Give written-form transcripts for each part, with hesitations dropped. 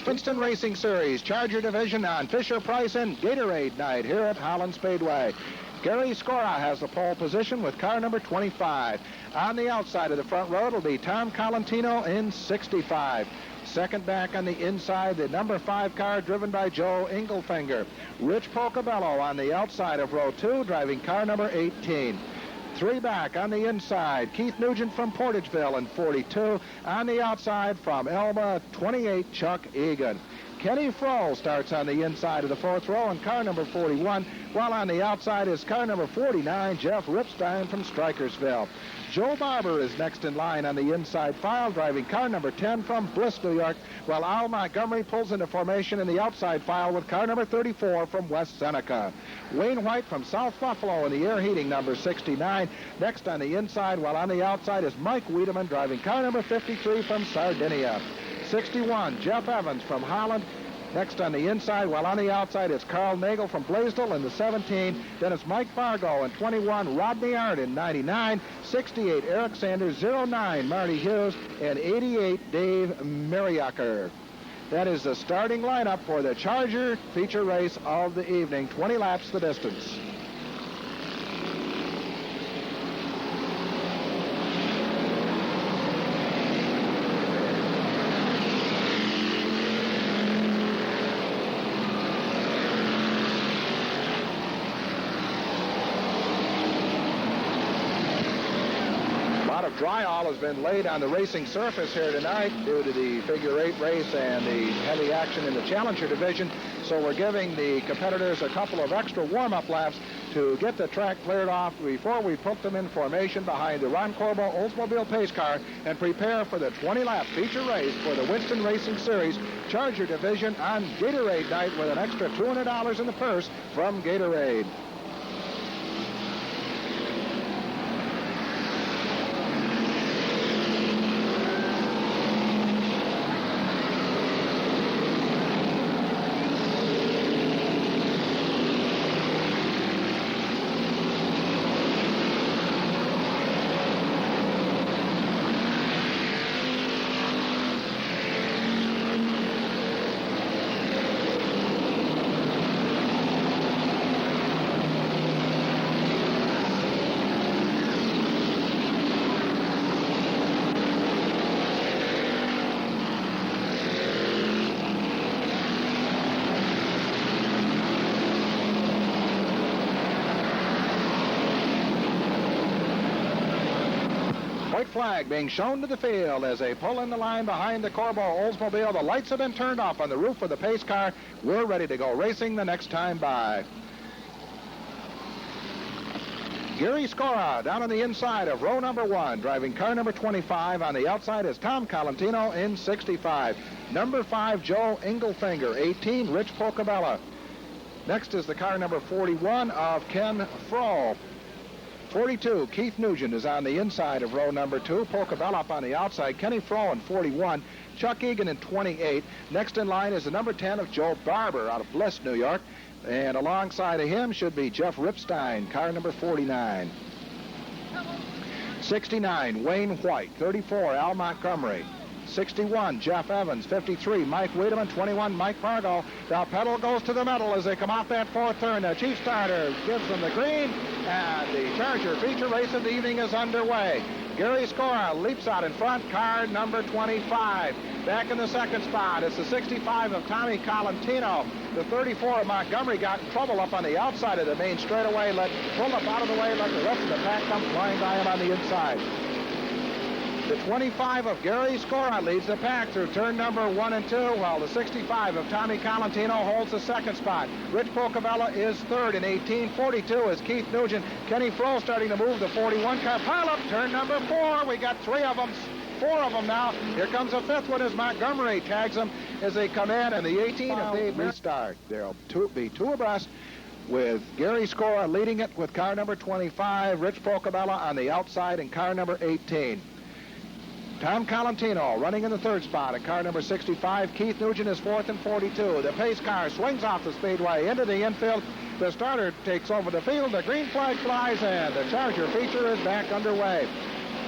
Winston Racing Series Charger Division on Fisher-Price and Gatorade night here at Holland Speedway. Gary Scora has the pole position with car number 25. On the outside of the front row, it'll be Tom Colantino in 65. Second back on the inside, the number 5 car driven by Joe Engelfinger. Rich Pocobello on the outside of row 2, driving car number 18. 3 back on the inside, Keith Nugent from Portageville in 42. On the outside from Elba, 28, Chuck Egan. Kenny Frohl starts on the inside of the 4th row in car number 41, while on the outside is car number 49, Jeff Ripstein from Strikersville. Joe Barber is next in line on the inside file, driving car number 10 from Bliss, New York, while Al Montgomery pulls into formation in the outside file with car number 34 from West Seneca. Wayne White from South Buffalo in the air heating number 69. Next on the inside, while on the outside is Mike Wiedemann, driving car number 53 from Sardinia. 61, Jeff Evans from Holland. Next on the inside, while on the outside is Carl Nagel from Blaisdell in the 17. Then it's Mike Fargo in 21, Rodney Arndt in 99, 68, Eric Sanders, 09, Marty Hughes, and 88, Dave Mariacker. That is the starting lineup for the Charger feature race of the evening. 20 laps the distance. Dryall has been laid on the racing surface here tonight due to the figure 8 race and the heavy action in the Challenger division. So we're giving the competitors a couple of extra warm-up laps to get the track cleared off before we put them in formation behind the Ron Corbo Oldsmobile pace car and prepare for the 20-lap feature race for the Winston Racing Series Charger division on Gatorade night with an extra $200 in the purse from Gatorade. Flag being shown to the field as they pull in the line behind the Corbo Oldsmobile. The lights have been turned off on the roof of the pace car. We're ready to go racing the next time by. Gary Scora down on the inside of row number 1, driving car number 25. On the outside is Tom Colantino in 65. Number 5, Joe Engelfinger. 18, Rich Pocobella. Next is the car number 41 of Ken Frohl. 42, Keith Nugent is on the inside of row number 2. Pocobello up on the outside. Kenny Frohl in 41. Chuck Egan in 28. Next in line is the number 10 of Joe Barber out of Bliss, New York. And alongside of him should be Jeff Ripstein, car number 49. 69, Wayne White. 34, Al Montgomery. 61, Jeff Evans. 53, Mike Wiedemann. 21, Mike Fargo. The pedal goes to the metal as they come off that 4th turn. The chief starter gives them the green, and the Charger feature race of the evening is underway. Gary Scora leaps out in front, car number 25. Back in the second spot, it's the 65 of Tommy Colantino. The 34 of Montgomery got in trouble up on the outside of the main straightaway, pulled up out of the way, let the rest of the pack come flying by him on the inside. The 25 of Gary Scora leads the pack through turn number 1 and 2, while the 65 of Tommy Colantino holds the second spot. Rich Pocobella is third in 18. 42 is Keith Nugent. Kenny Frohl starting to move the 41 car. Pile up, turn number 4. We got 3 of them, 4 of them now. Here comes the 5th one as Montgomery tags them as they come in, and the 18 of Dave restart. There'll be 2 abreast, with Gary Scora leading it with car number 25, Rich Pocobella on the outside in car number 18. Tom Colantino running in the 3rd spot in car number 65. Keith Nugent is 4th in 42. The pace car swings off the speedway into the infield. The starter takes over the field. The green flag flies, and the Charger feature is back underway.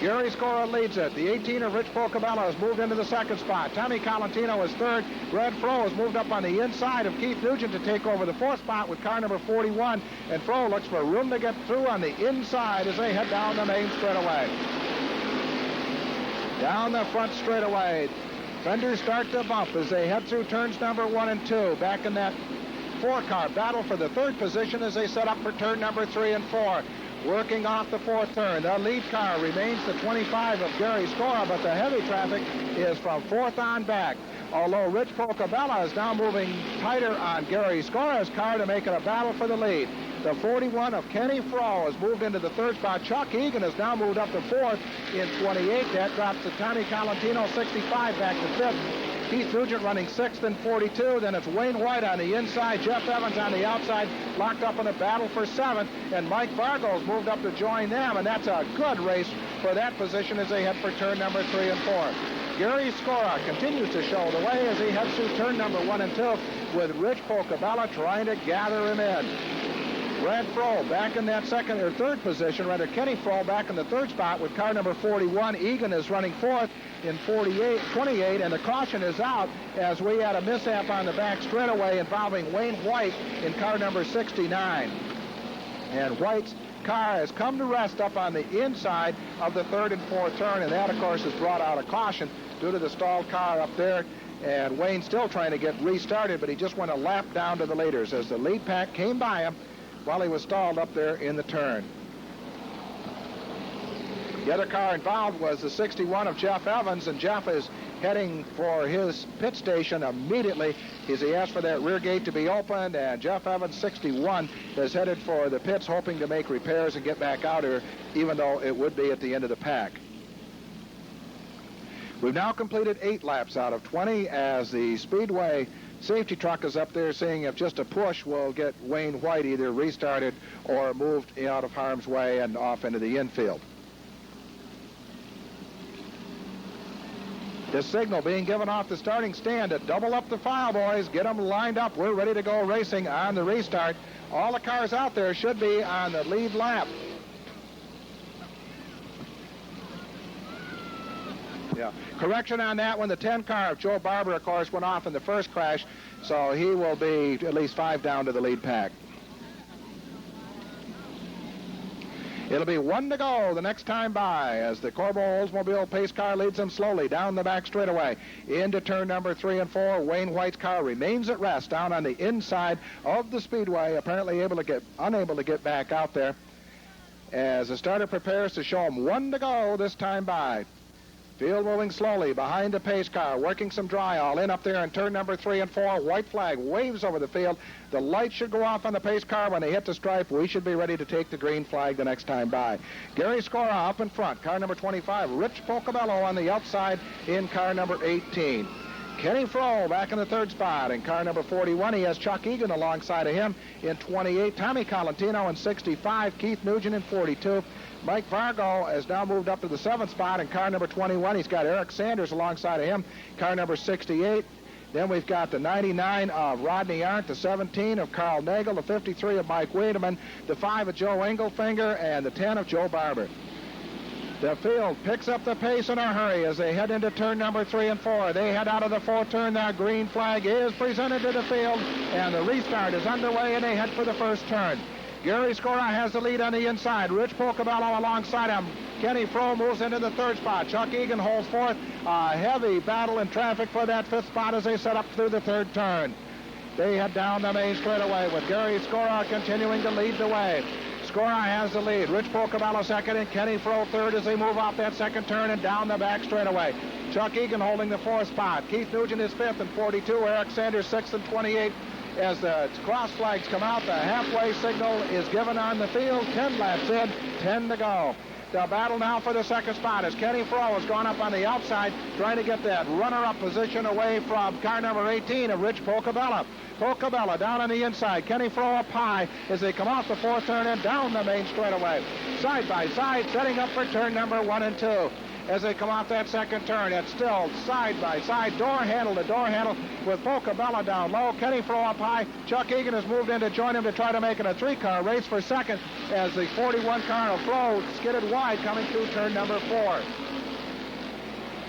Gary Scora leads it. The 18 of Rich Pocabella has moved into the second spot. Tommy Colantino is third. Red Fro has moved up on the inside of Keith Nugent to take over the fourth spot with car number 41. And Fro looks for room to get through on the inside as they head down the main straightaway. Down the front straightaway. Fenders start to bump as they head through turns number 1 and 2. Back in that 4-car battle for the third position as they set up for turn number 3 and 4. Working off the fourth turn. The lead car remains the 25 of Gary Scora, but the heavy traffic is from fourth on back. Although Rich Pocabella is now moving tighter on Gary Scora's car to make it a battle for the lead. The 41 of Kenny Fro has moved into the third spot. Chuck Egan has now moved up to fourth in 28. That drops to Tommy Colantino, 65, back to fifth. Keith Nugent running sixth in 42. Then it's Wayne White on the inside. Jeff Evans on the outside, locked up in a battle for seventh. And Mike Vargo's moved up to join them. And that's a good race for that position as they head for turn number 3 and 4. Gary Scora continues to show the way as he heads through turn number 1 and 2 with Rich Pocabella trying to gather him in. Red Fro back in that second or third position. Rather, Kenny Fro back in the third spot with car number 41. Egan is running fourth in 28, and the caution is out as we had a mishap on the back straightaway involving Wayne White in car number 69. And White's car has come to rest up on the inside of the third and fourth turn, and that, of course, has brought out a caution due to the stalled car up there. And Wayne still trying to get restarted, but he just went a lap down to the leaders as the lead pack came by him while he was stalled up there in the turn. The other car involved was the 61 of Jeff Evans, and Jeff is heading for his pit station immediately as he asked for that rear gate to be opened, and Jeff Evans, 61, is headed for the pits hoping to make repairs and get back out here, even though it would be at the end of the pack. We've now completed 8 laps out of 20 as the Speedway safety truck is up there seeing if just a push will get Wayne White either restarted or moved out of harm's way and off into the infield. This signal being given off the starting stand to double up the file, boys. Get them lined up. We're ready to go racing on the restart. All the cars out there should be on the lead lap. Yeah. Correction on that one. The 10 car of Joe Barber, of course, went off in the first crash, so he will be at least 5 down to the lead pack. It'll be 1 to go the next time by as the Corbo Oldsmobile pace car leads them slowly down the back straightaway into turn number 3 and 4. Wayne White's car remains at rest down on the inside of the speedway, apparently unable to get back out there as the starter prepares to show him 1 to go this time by. Field moving slowly behind the pace car, working some dry all in up there in turn number 3 and 4. White flag waves over the field. The light should go off on the pace car when they hit the stripe. We should be ready to take the green flag the next time by. Gary Scora up in front, car number 25. Rich Pocabella on the outside in car number 18. Kenny Fro back in the third spot in car number 41. He has Chuck Egan alongside of him in 28. Tommy Colantino in 65. Keith Nugent in 42. Mike Vargo has now moved up to the 7th spot in car number 21. He's got Eric Sanders alongside of him, car number 68. Then we've got the 99 of Rodney Arndt, the 17 of Carl Nagel, the 53 of Mike Wiedemann, the 5 of Joe Engelfinger, and the 10 of Joe Barber. The field picks up the pace in a hurry as they head into turn number 3 and 4. They head out of the fourth turn. That green flag is presented to the field, and the restart is underway, and they head for the first turn. Gary Scora has the lead on the inside. Rich Pocabella alongside him. Kenny Fro moves into the third spot. Chuck Egan holds fourth. A heavy battle in traffic for that 5th spot as they set up through the third turn. They head down the main straightaway with Gary Scora continuing to lead the way. Scora has the lead. Rich Pocabella second and Kenny Fro third as they move off that second turn and down the back straightaway. Chuck Egan holding the 4th spot. Keith Nugent is 5th and 42. Eric Sanders 6th and 28. As the cross flags come out, the halfway signal is given on the field. 10 laps in, 10 to go. The battle now for the second spot as Kenny Fro has gone up on the outside trying to get that runner-up position away from car number 18 of Rich Pocabella. Pocabella down on the inside. Kenny Fro up high as they come off the fourth turn and down the main straightaway. Side by side, setting up for turn number 1 and 2. as they come off that second turn. It's still side by side, door handle to door handle with Pocabella down low. Kenny Fro up high. Chuck Egan has moved in to join him to try to make it a 3-car race for second as the 41 car of Fro skidded wide coming through turn number 4.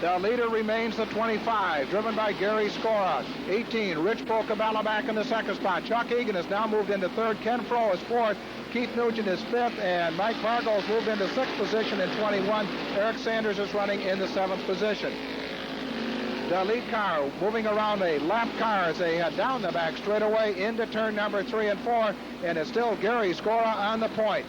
The leader remains the 25, driven by Gary Scora. 18, Rich Pocabella back in the second spot. Chuck Egan has now moved into third. Ken Fro is fourth. Keith Nugent is fifth, and Mike Fargo has moved into sixth position in 21. Eric Sanders is running in the seventh position. The lead car moving around a lap car as they head down the back straightaway into turn number 3 and 4, and it's still Gary Scora on the point.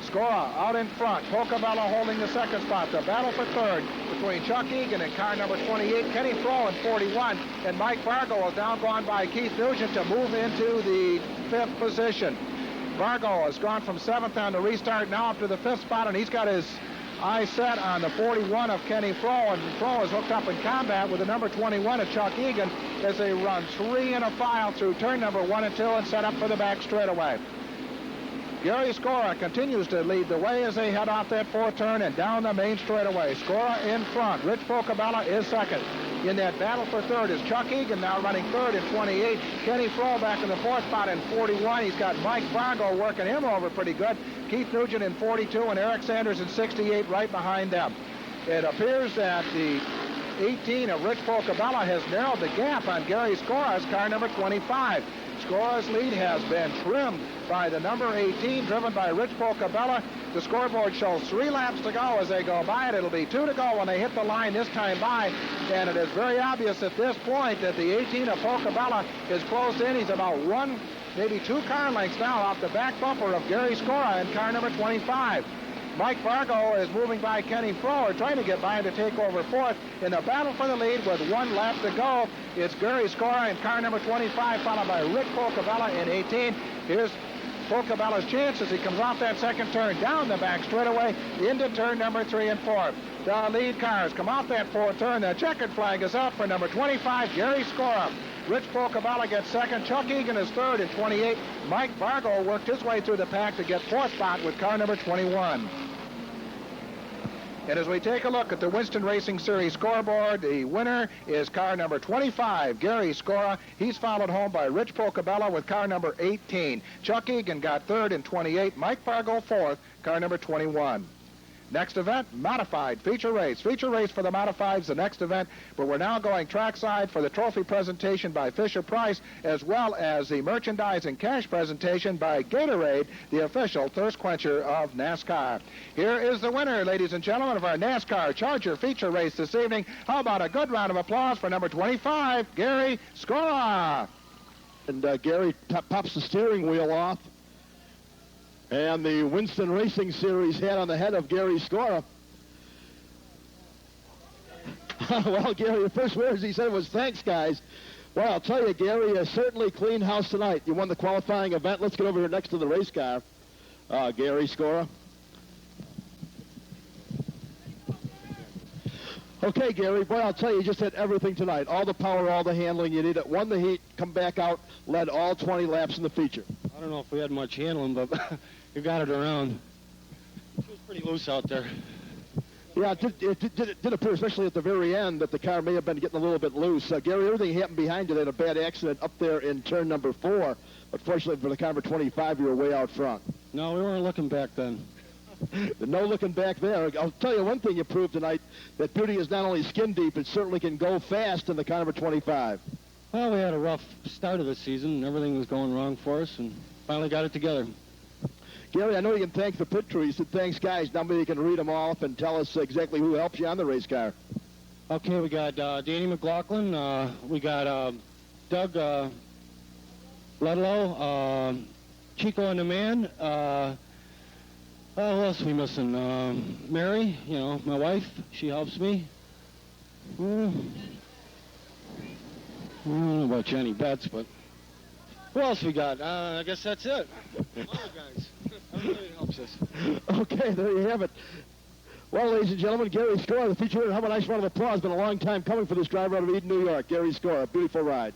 Scora out in front. Pocabella holding the second spot. The battle for third between Chuck Egan and car number 28, Kenny Fro in 41, and Mike Fargo is now gone by Keith Nugent to move into the fifth position. Fargo has gone from seventh on the restart now up to the fifth spot, and he's got his eye set on the 41 of Kenny Fro, and Fro is hooked up in combat with the number 21 of Chuck Egan as they run 3 in a file through turn number 1 and 2 and set up for the back straightaway. Gary Scora continues to lead the way as they head off that fourth turn and down the main straightaway. Scora in front. Rich Pocabella is second. In that battle for third is Chuck Egan now running third in 28. Kenny Fro back in the fourth spot in 41. He's got Mike Fargo working him over pretty good. Keith Nugent in 42 and Eric Sanders in 68 right behind them. It appears that the 18 of Rich Pocabella has narrowed the gap on Gary Scora's car number 25. Scora's lead has been trimmed by the number 18, driven by Rich Pocabella. The scoreboard shows 3 laps to go as they go by it. It'll be 2 to go when they hit the line this time by, and it is very obvious at this point that the 18 of Pocabella is close in. He's about 1, maybe 2 car lengths now off the back bumper of Gary Scora in car number 25. Mike Fargo is moving by Kenny Fro, or trying to get by him to take over fourth. In the battle for the lead with 1 lap to go, it's Gary Scora in car number 25, followed by Rick Pocabella in 18. Here's Pocabella's chance as he comes off that second turn down the back straightaway into turn number 3 and 4. The lead cars come off that fourth turn. The checkered flag is out for number 25, Gary Scora. Rich Pocabella gets second. Chuck Egan is third in 28. Mike Fargo worked his way through the pack to get fourth spot with car number 21. And as we take a look at the Winston Racing Series scoreboard, the winner is car number 25, Gary Scora. He's followed home by Rich Pocabella with car number 18. Chuck Egan got third in 28. Mike Fargo fourth, car number 21. Next event, modified feature race. Feature race for the modifieds, the next event, but we're now going trackside for the trophy presentation by Fisher-Price, as well as the merchandise and cash presentation by Gatorade, the official thirst quencher of NASCAR. Here is the winner, ladies and gentlemen, of our NASCAR Charger feature race this evening. How about a good round of applause for number 25, Gary Scora? And Gary pops the steering wheel off. And the Winston Racing Series hat on the head of Gary Scora. Well, Gary, the first words he said was, "Thanks, guys." Well, I'll tell you, Gary, certainly clean house tonight. You won the qualifying event. Let's get over here next to the race car, Gary Scora. Okay, Gary, boy, I'll tell you, you just had everything tonight. All the power, all the handling you needed. Won the heat, come back out, led all 20 laps in the feature. I don't know if we had much handling, but you got it around. It was pretty loose out there. Yeah, it did appear, especially at the very end, that the car may have been getting a little bit loose. Gary, everything happened behind you. They had a bad accident up there in turn number 4. But fortunately for the car number 25, you were way out front. No, we weren't looking back then. No looking back there. I'll tell you one thing you proved tonight, that beauty is not only skin deep, it certainly can go fast in the car number 25. Well, we had a rough start of the season, and everything was going wrong for us, and finally got it together. Gary, I know you can thank the pit crew. You said thanks, guys. Now maybe you can read them off and tell us exactly who helps you on the race car. Okay, we got Danny McLaughlin. We got Doug Ludlow, Chico and the Man. Who else are we missing? Mary, you know, my wife. She helps me. I don't know about Jenny Betts, but who else we got? I guess that's it. All guys. Everybody helps us. Okay, there you have it. Well, ladies and gentlemen, Gary Scora, the feature winner. Have a nice round of applause. Been a long time coming for this driver out of Eden, New York. Gary Scora, beautiful ride.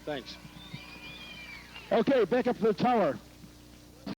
Thanks. Okay, back up to the tower.